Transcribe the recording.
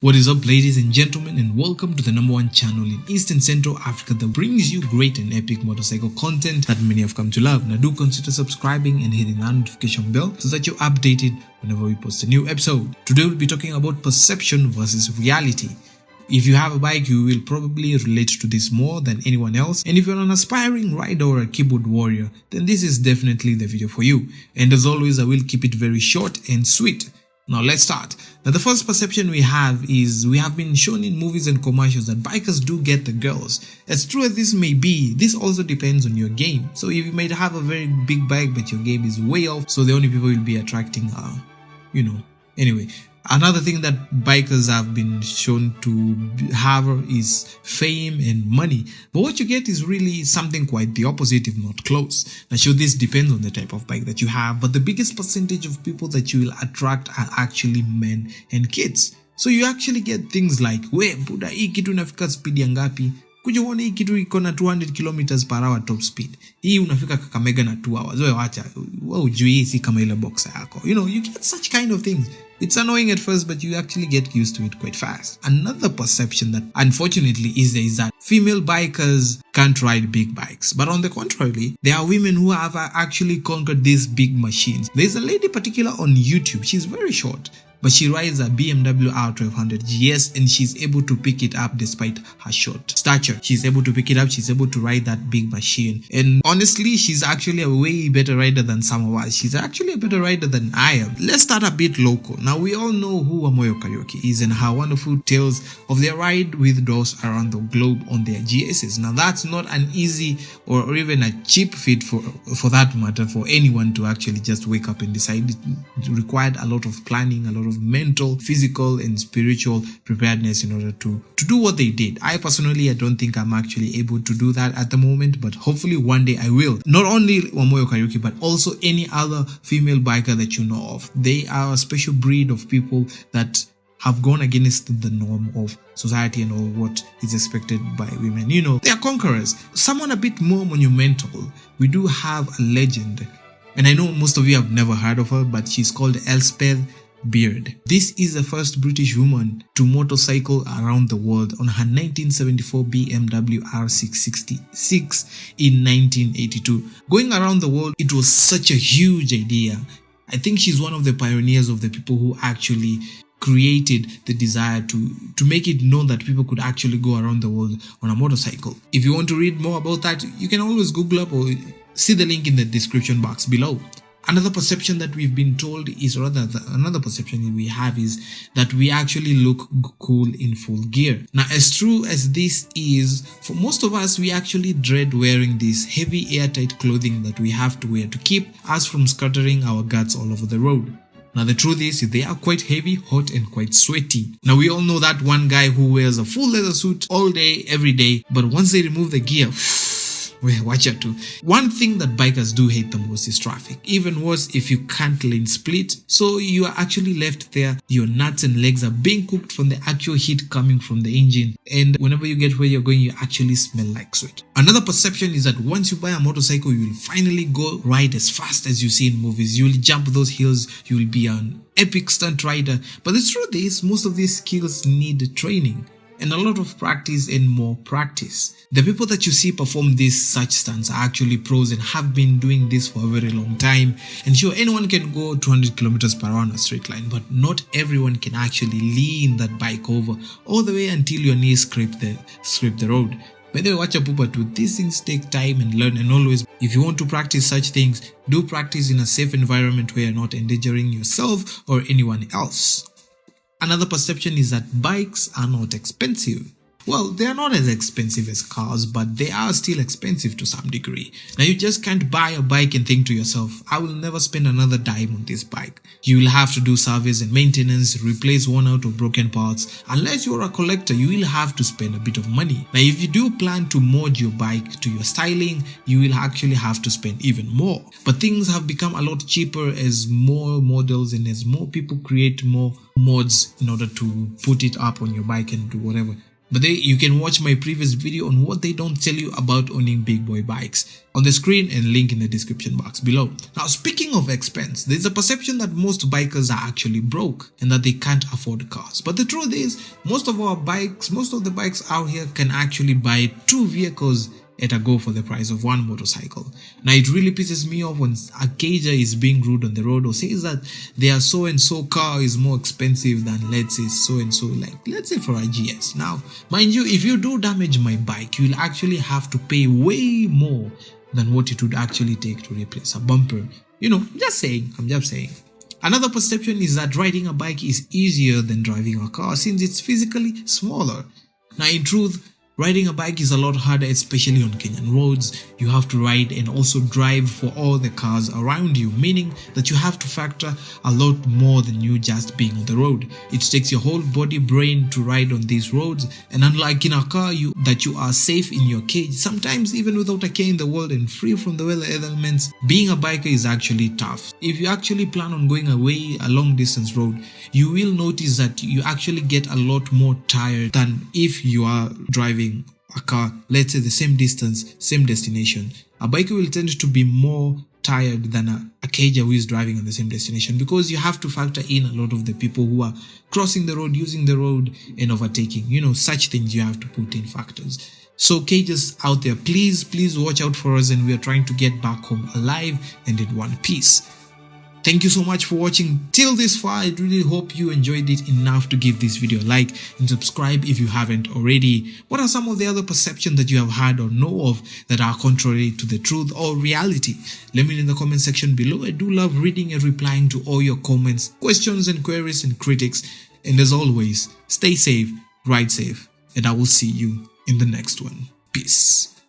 What is up, ladies and gentlemen, and welcome to the #1 channel in East and Central Africa that brings you great and epic motorcycle content that many have come to love. Now do consider subscribing and hitting that notification bell so that you're updated whenever we post a new episode. Today we'll be talking about perception versus reality. If you have a bike, you will probably relate to this more than anyone else, and if you're an aspiring rider or a keyboard warrior, then this is definitely the video for you. And as always, I will keep it very short and sweet. Now let's start. Now the first perception we have is we have been shown in movies and commercials that bikers do get the girls. As true as this may be, this also depends on your game. So if you might have a very big bike but your game is way off, so the only people you'll be attracting are, Anyway, another thing that bikers have been shown to have is fame and money. But what you get is really something quite the opposite, if not close. Now sure, this depends on the type of bike that you have, but the biggest percentage of people that you will attract are actually men and kids. So you actually get things like, we buda, hii kitu inafika speed ya ngapi? Kuja uone hii kitu iko na 200 kilometers per hour top speed. Hii unafika Kakamega na 2 hours. Wewe wacha, wewe hujui si kama ile boxer yako. You get such kind of things. It's annoying at first, but you actually get used to it quite fast. Another perception that unfortunately is that female bikers can't ride big bikes. But on the contrary, there are women who have actually conquered these big machines. There's a lady particular on YouTube. She's very short, but she rides a BMW R1200 GS and she's able to pick it up despite her short stature. She's able to pick it up, she's able to ride that big machine. And honestly, she's actually a way better rider than some of us. She's actually a better rider than I am. Let's start a bit local. Now we all know who Wamoyo Kariuki is and her wonderful tales of their ride with doors around the globe on their GSs. Now that's not an easy or even a cheap feat for that matter for anyone to actually just wake up and decide. It required a lot of planning, a lot of mental, physical and spiritual preparedness in order to do what they did. I don't think I'm actually able to do that at the moment, but hopefully one day I will. Not only Wamoyo Kariuki, but also any other female biker that you know of. They are a special breed of people that have gone against the norm of society and all what is expected by women. They are conquerors. Someone a bit more monumental. We do have a legend, and I know most of you have never heard of her, but she's called Elspeth Beard. This is the first British woman to motorcycle around the world on her 1974 BMW R666 in 1982. Going around the world, it was such a huge idea. I think she's one of the pioneers of the people who actually created the desire to make it known that people could actually go around the world on a motorcycle. If you want to read more about that, you can always Google up or see the link in the description box below. Another perception that we've been told is, another perception we have is that we actually look cool in full gear. Now, as true as this is, for most of us, we actually dread wearing this heavy airtight clothing that we have to wear to keep us from scattering our guts all over the road. Now, the truth is, they are quite heavy, hot, and quite sweaty. Now, we all know that one guy who wears a full leather suit all day, every day, but once they remove the gear, watch out too. One thing that bikers do hate the most is traffic. Even worse if you can't lane split. So you are actually left there. Your nuts and legs are being cooked from the actual heat coming from the engine. And whenever you get where you're going, you actually smell like sweat. Another perception is that once you buy a motorcycle, you will finally go ride as fast as you see in movies. You will jump those hills. You will be an epic stunt rider. But the truth is, most of these skills need training and a lot of practice and more practice. The people that you see perform these such stunts are actually pros and have been doing this for a very long time. And sure, anyone can go 200 kilometers per hour on a straight line, but not everyone can actually lean that bike over all the way until your knees scrape the road. By the way, watch a pooper too. These things take time and learn, and always, if you want to practice such things, do practice in a safe environment where you're not endangering yourself or anyone else. Another perception is that bikes are not expensive. Well, they are not as expensive as cars, but they are still expensive to some degree. Now, you just can't buy a bike and think to yourself, I will never spend another dime on this bike. You will have to do service and maintenance, replace worn out or broken parts. Unless you're a collector, you will have to spend a bit of money. Now, if you do plan to mod your bike to your styling, you will actually have to spend even more. But things have become a lot cheaper as more models and as more people create more mods in order to put it up on your bike and do whatever. But you can watch my previous video on what they don't tell you about owning big boy bikes on the screen and link in the description box below. Now, speaking of expense, there's a perception that most bikers are actually broke and that they can't afford cars. But the truth is, most of the bikes out here can actually buy 2 vehicles at a go for the price of 1 motorcycle. Now, it really pisses me off when a cager is being rude on the road or says that their so-and-so car is more expensive than, let's say, so-and-so, like, let's say for a GS. Now, mind you, if you do damage my bike, you'll actually have to pay way more than what it would actually take to replace a bumper. I'm just saying. Another perception is that riding a bike is easier than driving a car since it's physically smaller. Now, in truth, riding a bike is a lot harder, especially on Kenyan roads. You have to ride and also drive for all the cars around you, meaning that you have to factor a lot more than you just being on the road. It takes your whole body brain to ride on these roads, and unlike in a car, you are safe in your cage, sometimes even without a care in the world and free from the weather elements. Being a biker is actually tough. If you actually plan on going away a long distance road, you will notice that you actually get a lot more tired than if you are driving a car, let's say the same distance, same destination. A biker will tend to be more tired than a cager who is driving on the same destination, because you have to factor in a lot of the people who are crossing the road, using the road and overtaking. Such things you have to put in factors. So cagers out there, please watch out for us, and we are trying to get back home alive and in one piece. Thank you so much for watching till this far. I really hope you enjoyed it enough to give this video a like and subscribe if you haven't already. What are some of the other perceptions that you have heard or know of that are contrary to the truth or reality? Let me know in the comment section below. I do love reading and replying to all your comments, questions and queries and critics. And as always, stay safe, ride safe, and I will see you in the next one. Peace.